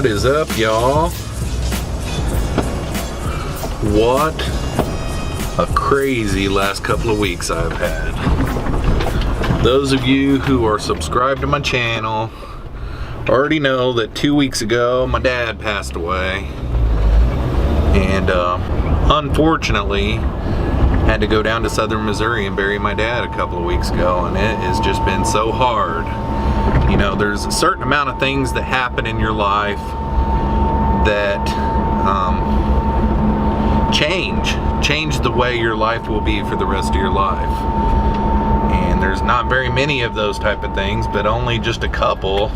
What is up, y'all? What a crazy last couple of weeks I've had. Those of you who are subscribed to my channel already know that 2 weeks ago my dad passed away, and unfortunately had to go down to southern Missouri and bury my dad a couple of weeks ago, and it has just been so hard. You know, there's a certain amount of things that happen in your life that change the way your life will be for the rest of your life. And there's not very many of those type of things, but only just a couple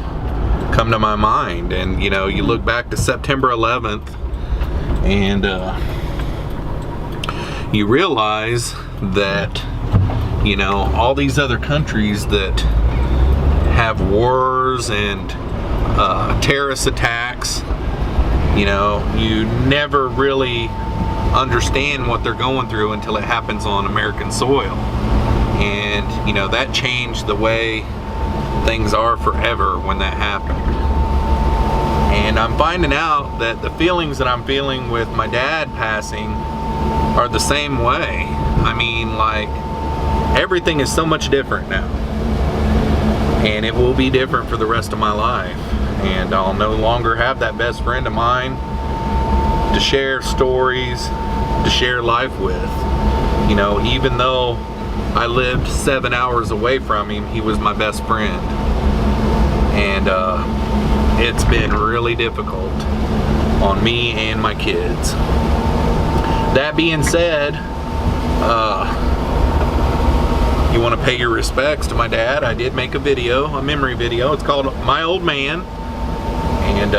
come to my mind. And you know, you look back to September 11th and you realize that, you know, all these other countries that have wars and terrorist attacks, you know, you never really understand what they're going through until it happens on American soil. And you know, that changed the way things are forever when that happened. And I'm finding out that the feelings that I'm feeling with my dad passing are the same way. I mean, like, everything is so much different now, and it will be different for the rest of my life. And I'll no longer have that best friend of mine to share stories, to share life with. You know, even though I lived 7 hours away from him, he was my best friend. And it's been really difficult on me and my kids. That being said, you want to pay your respects to my dad. I did make a video, a memory video. It's called My Old Man. And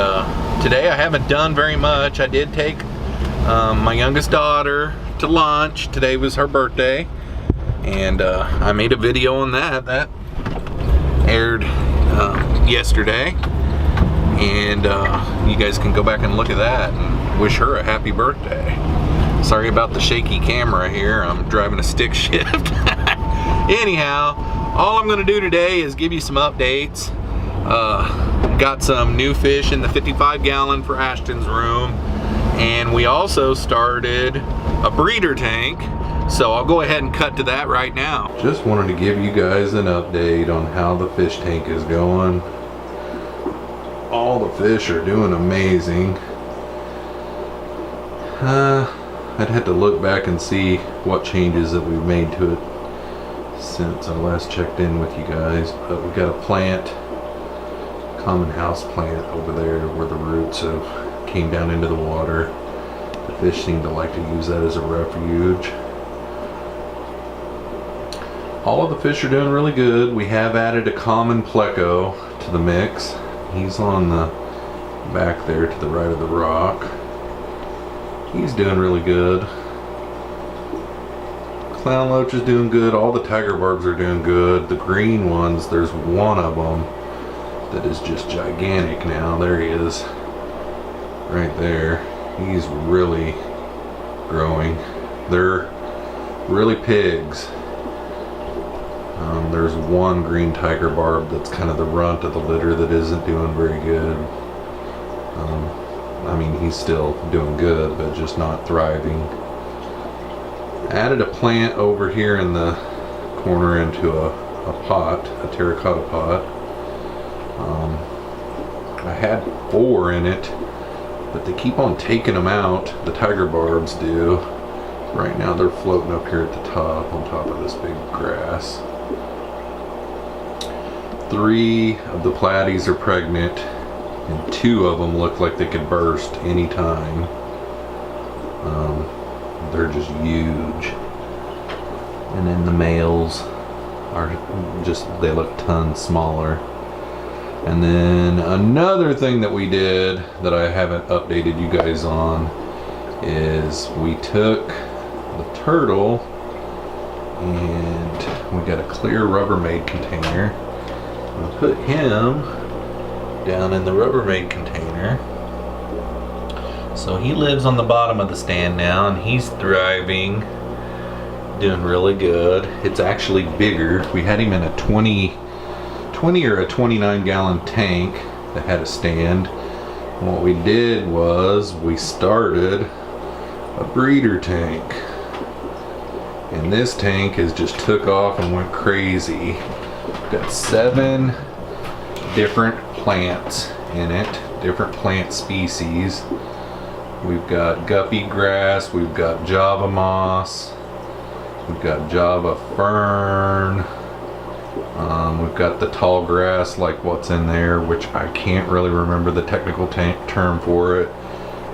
today I haven't done very much. I did take my youngest daughter to lunch. Today was her birthday. And I made a video on that. That aired yesterday. And you guys can go back and look at that and wish her a happy birthday. Sorry about the shaky camera here. I'm driving a stick shift. Anyhow, all I'm going to do today is give you some updates. Got some new fish in the 55-gallon for Ashton's room, and we also started a breeder tank, so I'll go ahead and cut to that right now. Just wanted to give you guys an update on how the fish tank is going. All the fish are doing amazing. I'd have to look back and see what changes that we've made to it since I last checked in with you guys. But we've got a plant, common house plant over there where the roots came down into the water. The fish seem to like to use that as a refuge. All of the fish are doing really good. We have added a common pleco to the mix. He's on the back there to the right of the rock. He's doing really good. Clown loach is doing good. All the tiger barbs are doing good. The green ones, there's one of them that is just gigantic now. There he is, right there. He's really growing. They're really pigs. There's one green tiger barb that's kind of the runt of the litter that isn't doing very good. I mean, he's still doing good, but just not thriving. Added a plant over here in the corner into a pot, a terracotta pot. I had 4 in it, but they keep on taking them out. The tiger barbs do. Right now they're floating up here at the top, on top of this big grass. 3 of the platies are pregnant, and 2 of them look like they could burst anytime. They're just huge. And then the males are just, they look tons smaller. And then another thing that we did that I haven't updated you guys on is we took the turtle and we got a clear Rubbermaid container. We put him down in the Rubbermaid container. So he lives on the bottom of the stand now, and he's thriving, doing really good. It's actually bigger. We had him in a 20 or a 29-gallon tank that had a stand. What we did was we started a breeder tank, and this tank has just took off and went crazy. We've got 7 different plants in it, different plant species. We've got guppy grass, we've got Java moss, we've got Java fern, we've got the tall grass like what's in there, which I can't really remember the technical term for it.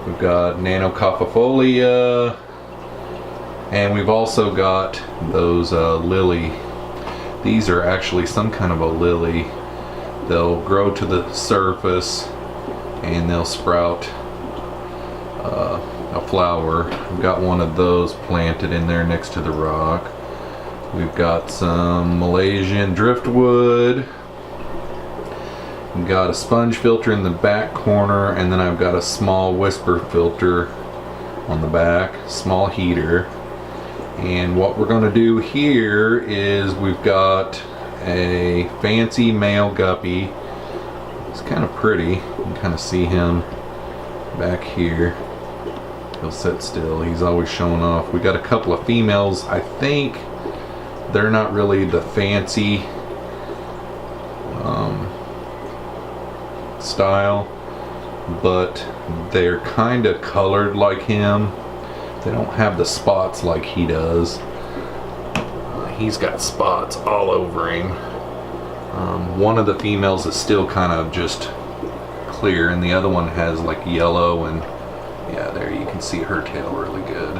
We've got Nanocophifolia, and we've also got those lily. These are actually some kind of a lily. They'll grow to the surface and they'll sprout a flower. We've got one of those planted in there next to the rock. We've got some Malaysian driftwood. We've got a sponge filter in the back corner, and then I've got a small whisper filter on the back, small heater. And what we're going to do here is we've got a fancy male guppy. It's kind of pretty. You can kind of see him back here. He'll sit still. He's always showing off. We got a couple of females. I think they're not really the fancy style, but they're kind of colored like him. They don't have the spots like he does. He's got spots all over him. One of the females is still kind of just clear, and the other one has like yellow, and yeah, there you can see her tail really good.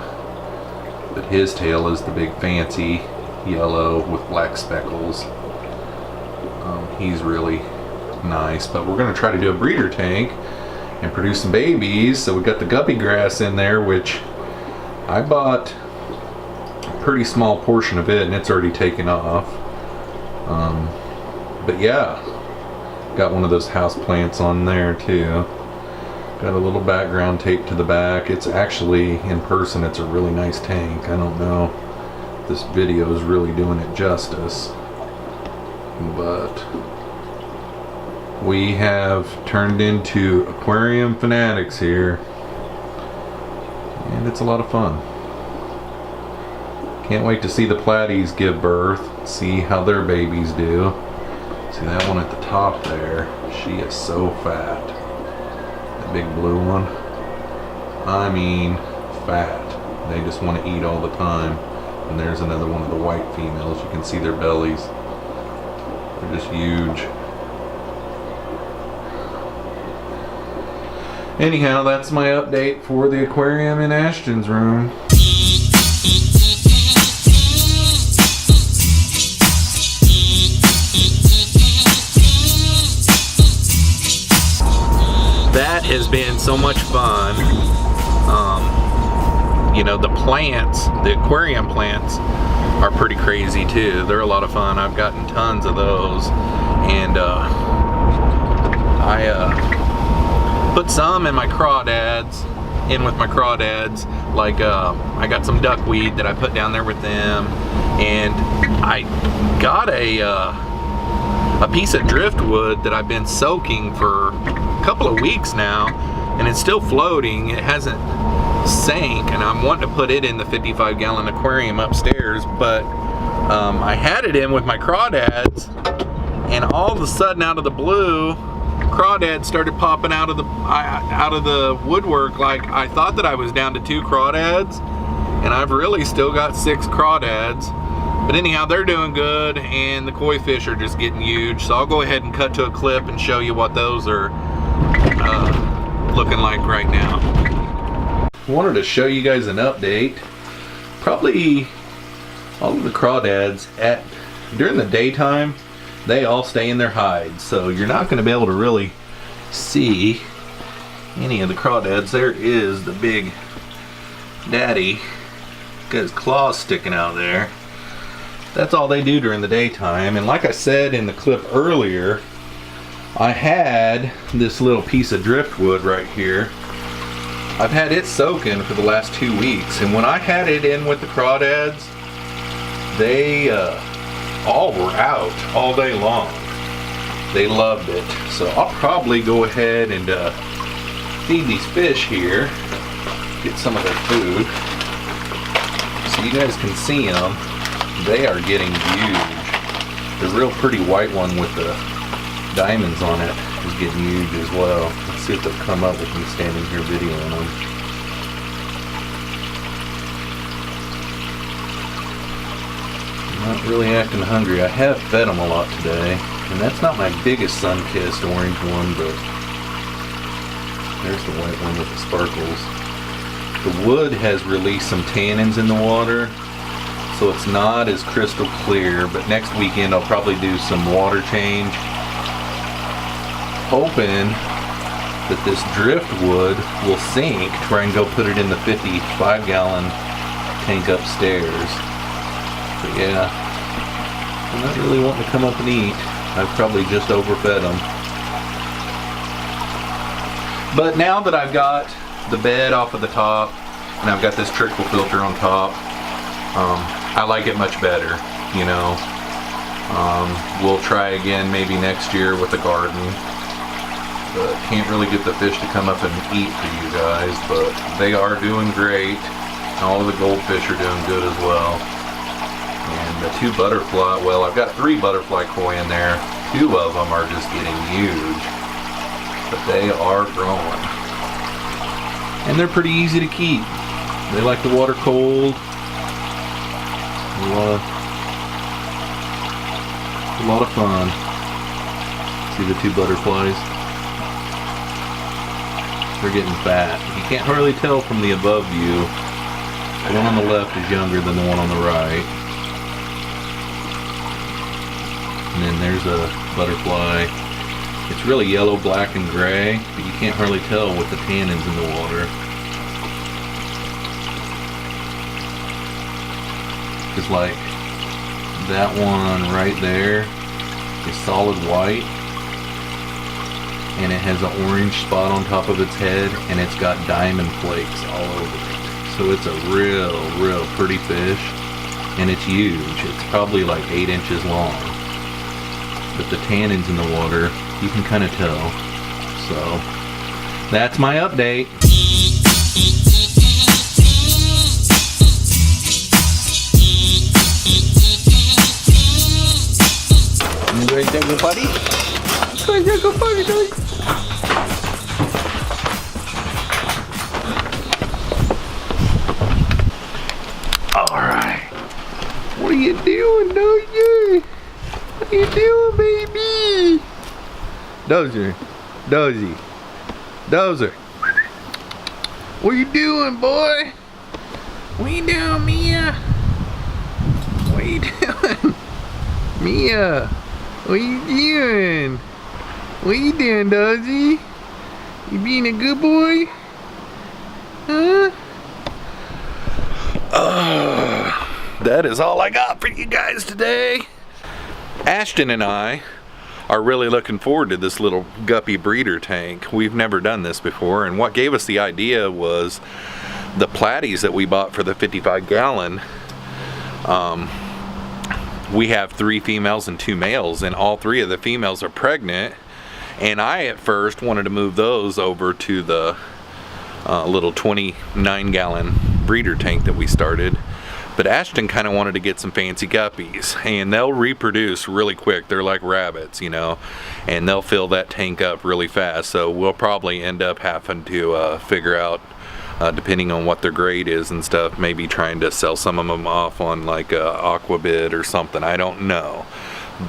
But his tail is the big fancy yellow with black speckles. He's really nice, but we're going to try to do a breeder tank and produce some babies. So we got the guppy grass in there, which I bought a pretty small portion of it, and it's already taken off. But yeah, got one of those house plants on there too. Got a little background tape to the back. It's actually, in person, it's a really nice tank. I don't know if this video is really doing it justice, but we have turned into aquarium fanatics here, and it's a lot of fun. Can't wait to see the platies give birth, see how their babies do. See that one at the top there? She is so fat. That big blue one. I mean, fat. They just want to eat all the time. And there's another one of the white females. You can see their bellies. They're just huge. Anyhow, that's my update for the aquarium in Ashton's room. That has been so much fun. You know, the plants, the aquarium plants, are pretty crazy too. They're a lot of fun. I've gotten tons of those, and I put some in my crawdads, like I got some duckweed that I put down there with them, and I got a piece of driftwood that I've been soaking for a couple of weeks now, and it's still floating. It hasn't sank, and I'm wanting to put it in the 55-gallon aquarium upstairs, but I had it in with my crawdads, and all of a sudden, out of the blue, crawdads started popping out of the woodwork. Like, I thought that I was down to 2 crawdads, and I've really still got 6 crawdads. But anyhow, they're doing good, and the koi fish are just getting huge. So I'll go ahead and cut to a clip and show you what those are looking like right now. I wanted to show you guys an update. Probably all of the crawdads during the daytime, they all stay in their hides, so you're not going to be able to really see any of the crawdads. There is the big daddy, got his claws sticking out there. That's all they do during the daytime. And like I said in the clip earlier, I had this little piece of driftwood right here. I've had it soaking for the last 2 weeks, and when I had it in with the crawdads, they all were out all day long. They loved it. So I'll probably go ahead and feed these fish here, get some of their food. So you guys can see them. They are getting huge. The real pretty white one with the diamonds on it is getting huge as well. Let's see if they'll come up with me standing here videoing them. Not really acting hungry. I have fed them a lot today, and that's not my biggest sun-kissed orange one, but there's the white one with the sparkles. The wood has released some tannins in the water, so it's not as crystal clear, but next weekend I'll probably do some water change, hoping that this driftwood will sink, try and go put it in the 55-gallon tank upstairs. But yeah, I'm not really wanting to come up and eat. I've probably just overfed them. But now that I've got the bed off of the top and I've got this trickle filter on top, I like it much better, you know. We'll try again maybe next year with the garden, but can't really get the fish to come up and eat for you guys, but they are doing great. All of the goldfish are doing good as well. And the 2 butterfly, well, I've got 3 butterfly koi in there. 2 of them are just getting huge, but they are growing. And they're pretty easy to keep. They like the water cold. A lot of fun. See the 2 butterflies? They're getting fat. You can't hardly tell from the above view. The one on the left is younger than the one on the right. And then there's a butterfly. It's really yellow, black, and gray, but you can't hardly tell with the tannins in the water. It's like that one right there is solid white, and it has an orange spot on top of its head, and it's got diamond flakes all over it. So it's a real pretty fish, and it's huge. It's probably like 8 inches long. But the tannins in the water, you can kind of tell. So that's my update. You ready to go potty? Go potty, Joey. Alright. What are you doing, Dozy? What are you doing, baby? Dozer. Dozy. Dozer. What are you doing, boy? What you doing, Mia? What you doing? Mia. What you doing? What you doing, Dozy? You being a good boy? Huh? That is all I got for you guys today. Ashton and I are really looking forward to this little guppy breeder tank. We've never done this before, and what gave us the idea was the platies that we bought for the 55-gallon. We have 3 females and 2 males, and all 3 of the females are pregnant, and I at first wanted to move those over to the little 29-gallon breeder tank that we started. But Ashton kind of wanted to get some fancy guppies, and they'll reproduce really quick. They're like rabbits, you know, and they'll fill that tank up really fast. So we'll probably end up having to figure out, depending on what their grade is and stuff, maybe trying to sell some of them off on like Aquabid or something. I don't know.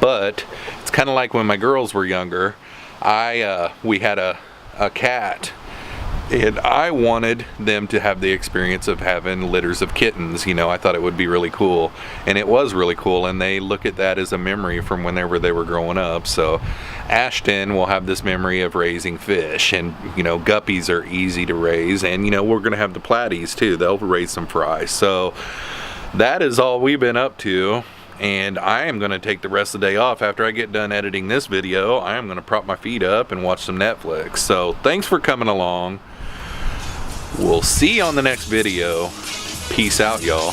But it's kind of like when my girls were younger. We had a cat, and I wanted them to have the experience of having litters of kittens. You know, I thought it would be really cool, and it was really cool, and they look at that as a memory from whenever they were growing up. So Ashton will have this memory of raising fish, and you know, guppies are easy to raise, and you know, we're gonna have the platies too. They'll raise some fry. So that is all we've been up to, and I am gonna take the rest of the day off. After I get done editing this video, I am gonna prop my feet up and watch some Netflix. So thanks for coming along. We'll see you on the next video. Peace out, y'all.